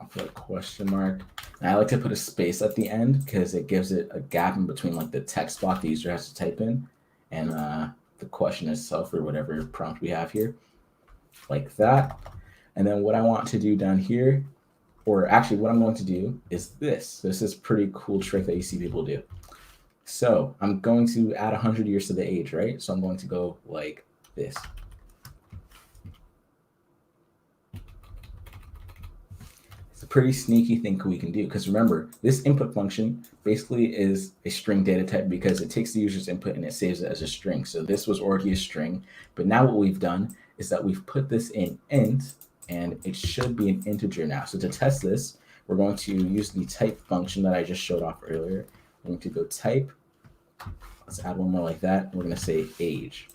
I'll put a question mark. And I like to put a space at the end because it gives it a gap in between like the text block the user has to type in and the question itself or whatever prompt we have here, like that. And then what I want to do down here, or actually what I'm going to do is this. This is a pretty cool trick that you see people do. So I'm going to add 100 years to the age, right? So I'm going to go like this. It's a pretty sneaky thing we can do because remember, this input function basically is a string data type because it takes the user's input and it saves it as a string. So this was already a string, but now what we've done is that we've put this in int and it should be an integer now. So to test this, we're going to use the type function that I just showed off earlier. We're going to go type. Let's add one more like that. We're going to say age.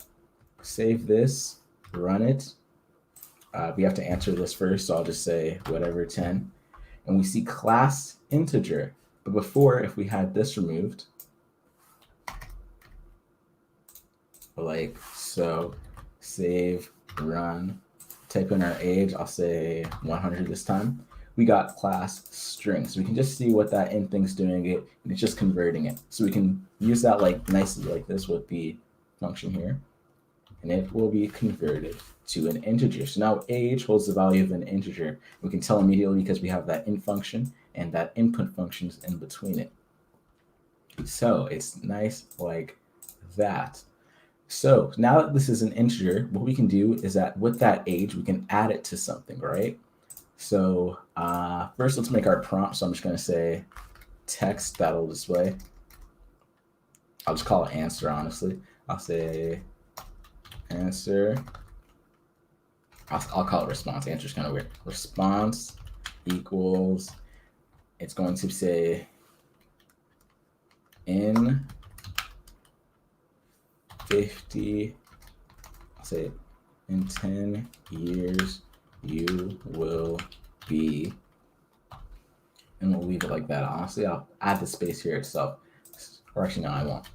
Save this, run it. We have to answer this first, so I'll just say whatever 10. And we see class integer. But before, if we had this removed, like so. Save, run, type in our age. I'll say 100 this time. We got class string. So we can just see what that int thing's doing it, and it's just converting it. So we can use that like nicely like this with the function here, and it will be converted to an integer. So now age holds the value of an integer. We can tell immediately because we have that int function and that input functions in between it. So it's nice like that. So now that this is an integer, what we can do is that with that age, we can add it to something, right? So first, let's make our prompt. So I'm just going to say text that'll display. I'll just call it answer, honestly. I'll say answer. I'll call it response. Answer is kind of weird. Response equals, it's going to say in 50, I'll say in 10 years, you will be, and we'll leave it like that. Honestly, I'll add the space here itself. Or actually, no, I won't.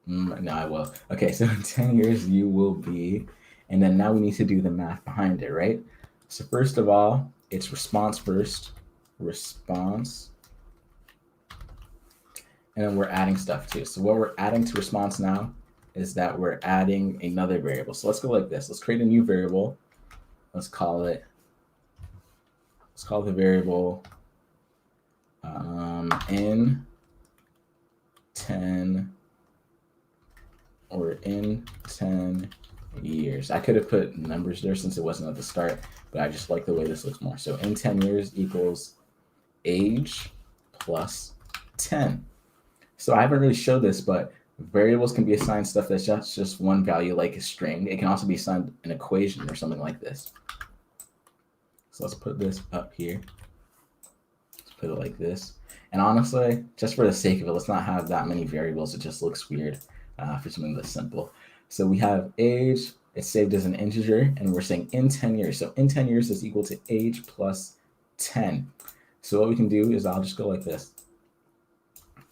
No, I will. Okay, so in 10 years, you will be, and then now we need to do the math behind it, right? So first of all, it's response first, response, and then we're adding stuff too. So what we're adding to response now is that we're adding another variable. So let's go like this. Let's create a new variable. Let's call the variable in 10 or in 10 years. I could have put numbers there since it wasn't at the start, but I just like the way this looks more. So in 10 years equals age plus 10. So I haven't really showed this, but variables can be assigned stuff that's just one value, like a string. It can also be assigned an equation or something like this. So let's put this up here. Let's put it like this. And honestly, just for the sake of it, let's not have that many variables. It just looks weird for something this simple. So we have age. It's saved as an integer, and we're saying in 10 years. So in 10 years is equal to age plus 10. So what we can do is I'll just go like this.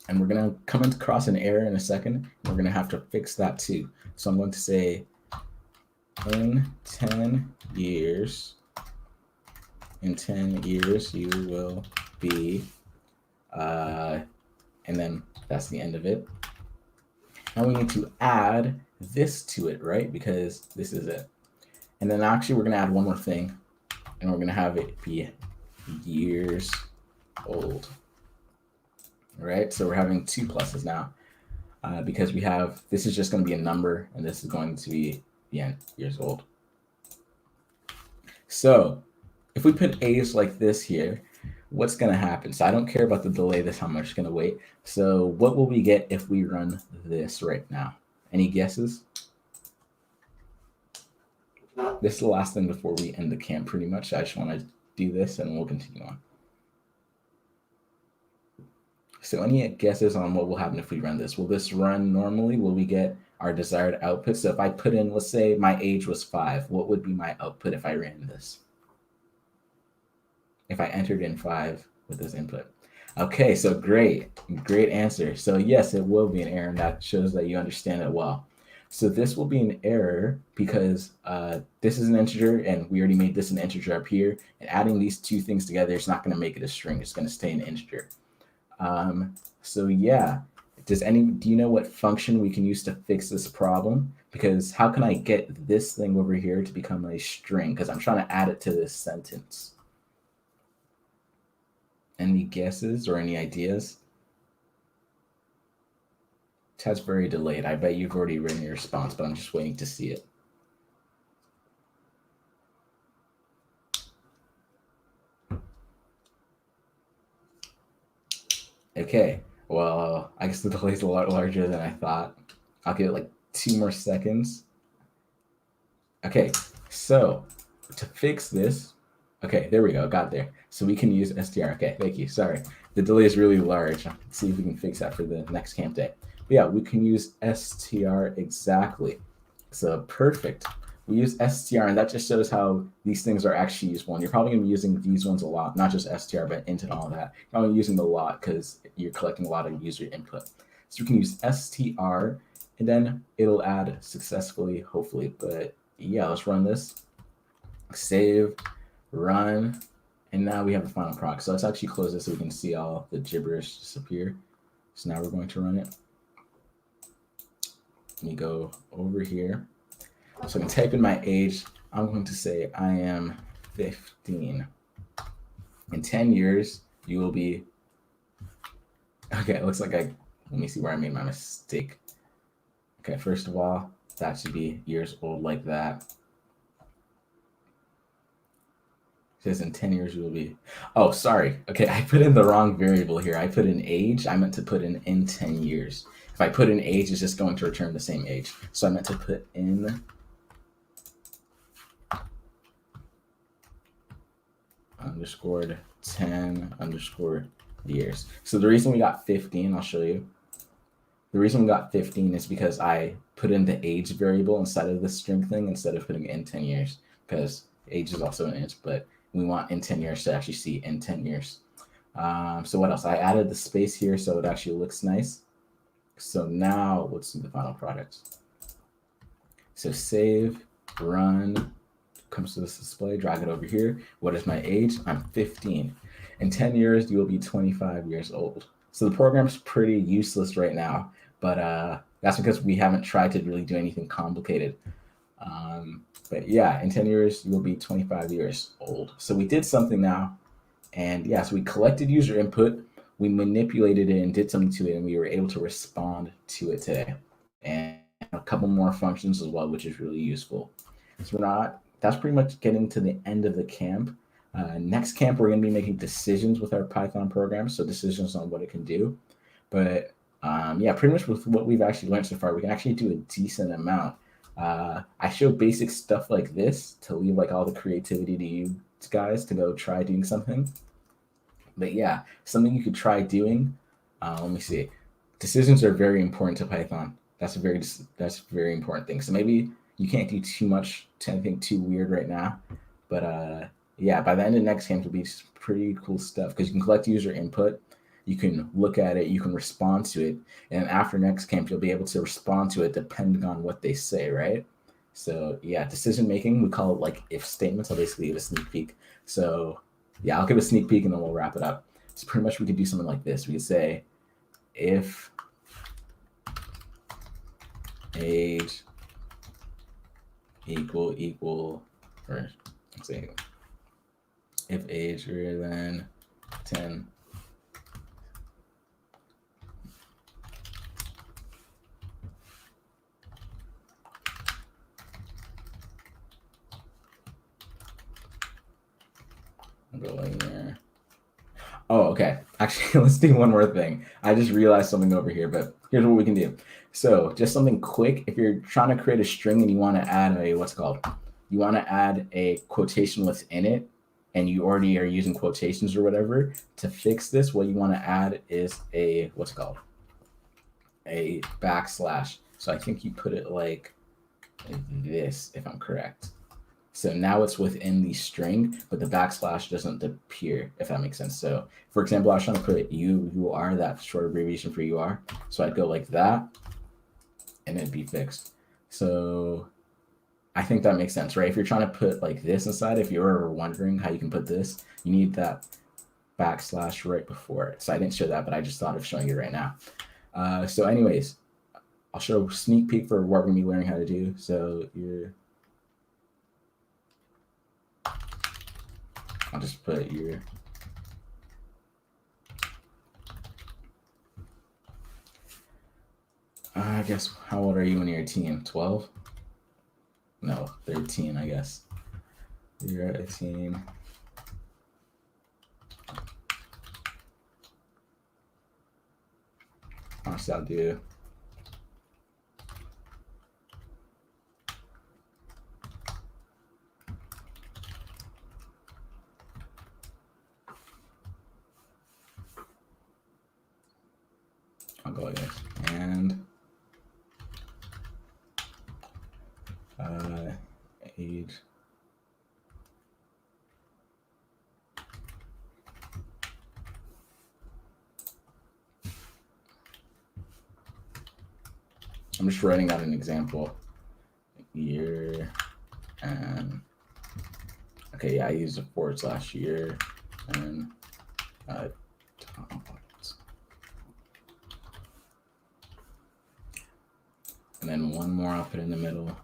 And we're going to come across an error in a second. We're going to have to fix that too. So I'm going to say in 10 years, you will be, and then that's the end of it. Now we need to add this to it, right? Because this is it. And then actually we're going to add one more thing, and we're going to have it be years old. Right, so we're having two pluses now because we have, this is just going to be a number, and this is going to be the end, years old. So if we put age like this here, what's going to happen? So I don't care about the delay this time, I'm just going to wait. So what will we get if we run this right now? Any guesses? This is the last thing before we end the camp pretty much. I just want to do this and we'll continue on. So any guesses on what will happen if we run this? Will this run normally? Will we get our desired output? So if I put in, let's say my age was 5, what would be my output if I ran this? If I entered in 5 with this input. Okay, so great answer. So yes, it will be an error, and that shows that you understand it well. So this will be an error because this is an integer, and we already made this an integer up here. And adding these two things together is not going to make it a string. It's going to stay an integer. So yeah, do you know what function we can use to fix this problem? Because how can I get this thing over here to become a string? Because I'm trying to add it to this sentence. Any guesses or any ideas? Chat's very delayed. I bet you've already written your response, but I'm just waiting to see it. Okay, well, I guess the delay is a lot larger than I thought. I'll give it like 2 more seconds. Okay, so to fix this, okay, there we go, got there. So we can use str. Okay, thank you. Sorry, the delay is really large. Let's see if we can fix that for the next camp day. But yeah, we can use str exactly. So perfect. We use str, and that just shows how these things are actually useful. And you're probably going to be using these ones a lot, not just str, but int and all that. You're probably using them a lot because you're collecting a lot of user input. So we can use str, and then it'll add successfully, hopefully. But yeah, let's run this. Save, run, and now we have the final product. So let's actually close this so we can see all the gibberish disappear. So now we're going to run it. Let me go over here. So I can type in my age. I'm going to say I am 15. In 10 years, you will be. Okay, it looks like let me see where I made my mistake. Okay, first of all, that should be years old like that. It says in 10 years you will be. Oh, sorry. Okay, I put in the wrong variable here. I put in age. I meant to put in 10 years. If I put in age, it's just going to return the same age. So I meant to put in underscored 10 underscore years. So the reason we got 15, I'll show you. The reason we got 15 is because I put in the age variable instead of the string thing, instead of putting in 10 years, because age is also an int, but we want in 10 years to actually see in 10 years. So what else? I added the space here so it actually looks nice. So now let's see the final product. So save, run, comes to this display, drag it over here. What is my age? I'm 15. In 10 years, you will be 25 years old. So the program's pretty useless right now, but that's because we haven't tried to really do anything complicated. But yeah, in 10 years, you will be 25 years old. So we did something now. And yeah, so we collected user input, we manipulated it and did something to it, and we were able to respond to it today. And a couple more functions as well, which is really useful. So that's pretty much getting to the end of the camp. Next camp, we're going to be making decisions with our Python program, so decisions on what it can do. But yeah, pretty much with what we've actually learned so far, we can actually do a decent amount. I show basic stuff like this to leave like all the creativity to you guys to go try doing something. But yeah, something you could try doing. Let me see. Decisions are very important to Python. That's a very important thing. So maybe you can't do too much to anything too weird right now, but yeah, by the end of next camp will be pretty cool stuff because you can collect user input, you can look at it, you can respond to it, and after next camp you'll be able to respond to it depending on what they say, right? So yeah, decision making, we call it like if statements. I'll basically give a sneak peek. So yeah, I'll give a sneak peek and then we'll wrap it up. So pretty much we could do something like this. We could say if age equal, or let's say if age greater than 10, I'll go in there. Oh, okay. Actually, let's do one more thing. I just realized something over here, but here's what we can do. So just something quick. If you're trying to create a string and you want to add you want to add a quotation within it, and you already are using quotations or whatever, to fix this, what you want to add is a backslash. So I think you put it like this, if I'm correct. So now it's within the string, but the backslash doesn't appear, if that makes sense. So for example, I was trying to put UR, that short abbreviation for UR. So I'd go like that, and it'd be fixed. So I think that makes sense, right? If you're trying to put like this inside, if you're wondering how you can put this, you need that backslash right before it. So I didn't show that, but I just thought of showing you right now. So anyways, I'll show a sneak peek for what we're going to be learning how to do. So I'll just put your I guess, how old are you when you're a teen? 12? No, 13, I guess. You're a teen. Honestly, I'll do. I'll go like this. And age. I'm just writing out an example. Year and okay, yeah, I used a / year and and then one more I'll put in the middle.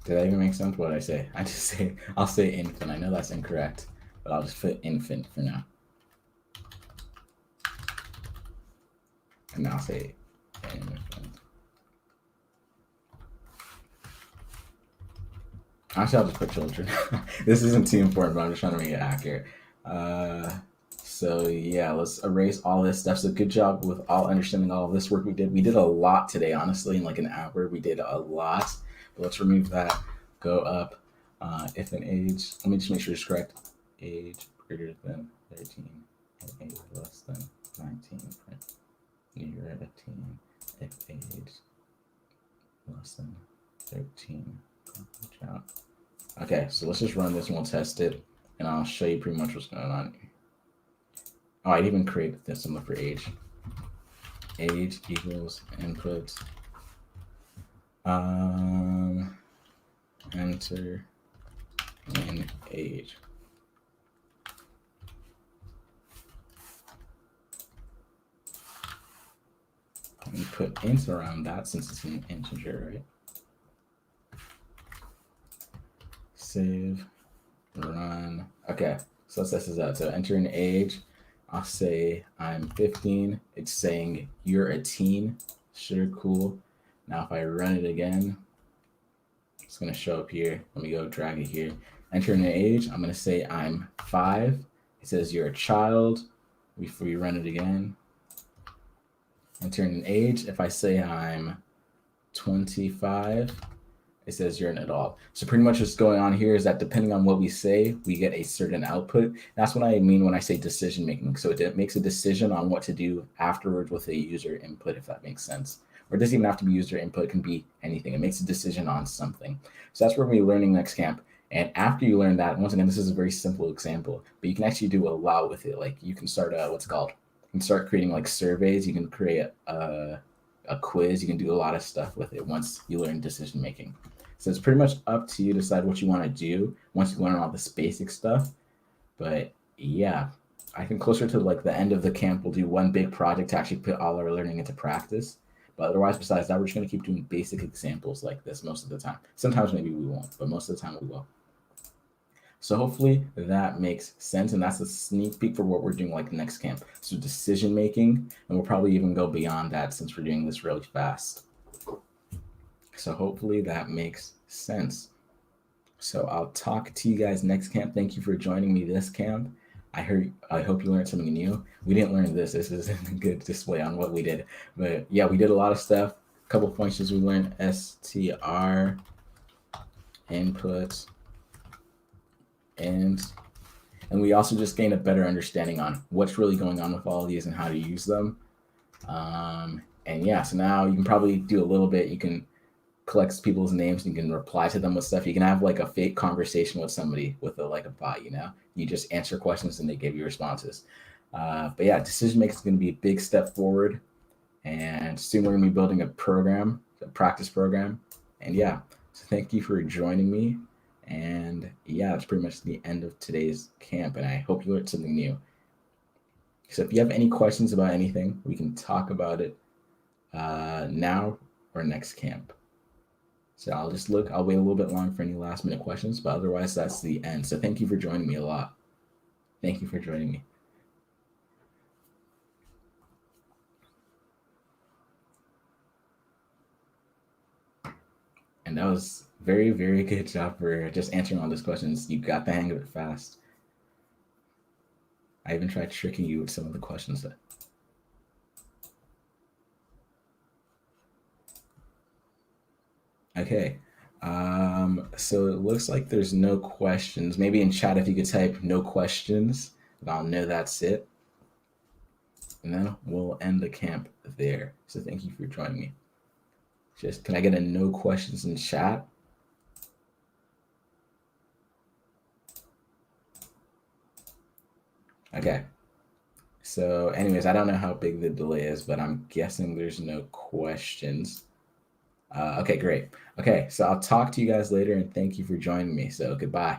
Did that even make sense? What did I say? I'll say infant. I know that's incorrect, but I'll just put infant for now. And now I'll say infant. Actually, I'll just put children. This isn't too important, but I'm just trying to make it accurate. So yeah, let's erase all this stuff. So good job with all understanding all of this work we did. We did a lot today, honestly, in like an hour. We did a lot. But let's remove that. Go up. If an age, let me just make sure it's correct. Age greater than 13, age less than 19, near a teen. If age less than 13. Okay, so let's just run this and we'll test it, and I'll show you pretty much what's going on. Oh, I'd even create this symbol for age. Age equals input. Enter in age. And put int around that since it's an integer, right? Save, run. Okay, so let's test this out. So enter an age. I'll say I'm 15. It's saying you're a teen. Sure, cool. Now if I run it again, it's gonna show up here. Let me go drag it here. Enter an age. I'm gonna say I'm 5. It says you're a child. If we run it again, enter an age. If I say I'm 25, it says you're an adult. So pretty much what's going on here is that depending on what we say, we get a certain output. That's what I mean when I say decision making. So it makes a decision on what to do afterwards with a user input, if that makes sense. Or it doesn't even have to be user input, it can be anything. It makes a decision on something. So that's where we're learning next camp. And after you learn that, once again, this is a very simple example, but you can actually do a lot with it. Like you can start you can start creating like surveys. You can create a quiz. You can do a lot of stuff with it once you learn decision making. So it's pretty much up to you to decide what you want to do once you learn all this basic stuff. But yeah, I think closer to like the end of the camp, we'll do one big project to actually put all our learning into practice. But otherwise, besides that, we're just going to keep doing basic examples like this most of the time. Sometimes maybe we won't, but most of the time we will. So hopefully that makes sense. And that's a sneak peek for what we're doing like next camp. So decision making, and we'll probably even go beyond that since we're doing this really fast. So hopefully that makes sense. So I'll talk to you guys next camp. Thank you for joining me this camp. I hope you learned something new. We didn't learn this. This isn't a good display on what we did. But yeah, we did a lot of stuff. A couple functions we learned: str, input, and we also just gained a better understanding on what's really going on with all of these and how to use them. And yeah, so now you can probably do a little bit. You can collect people's names and you can reply to them with stuff. You can have like a fake conversation with somebody with a bot, you know? You just answer questions and they give you responses. But yeah, decision making is going to be a big step forward. And soon we're going to be building a program, a practice program. And yeah, so thank you for joining me. And yeah, that's pretty much the end of today's camp. And I hope you learned something new. So if you have any questions about anything, we can talk about it now or next camp. So I'll wait a little bit long for any last minute questions, but otherwise that's the end. So thank you for joining me a lot. Thank you for joining me. And that was very, very good job for just answering all those questions. You got the hang of it fast. I even tried tricking you with some of the questions. Okay. So it looks like there's no questions. Maybe in chat, if you could type no questions, I'll know that's it. And then we'll end the camp there. So thank you for joining me. Just, can I get a no questions in chat? Okay. So anyways, I don't know how big the delay is, but I'm guessing there's no questions. Okay, great. Okay, so I'll talk to you guys later and thank you for joining me. So goodbye.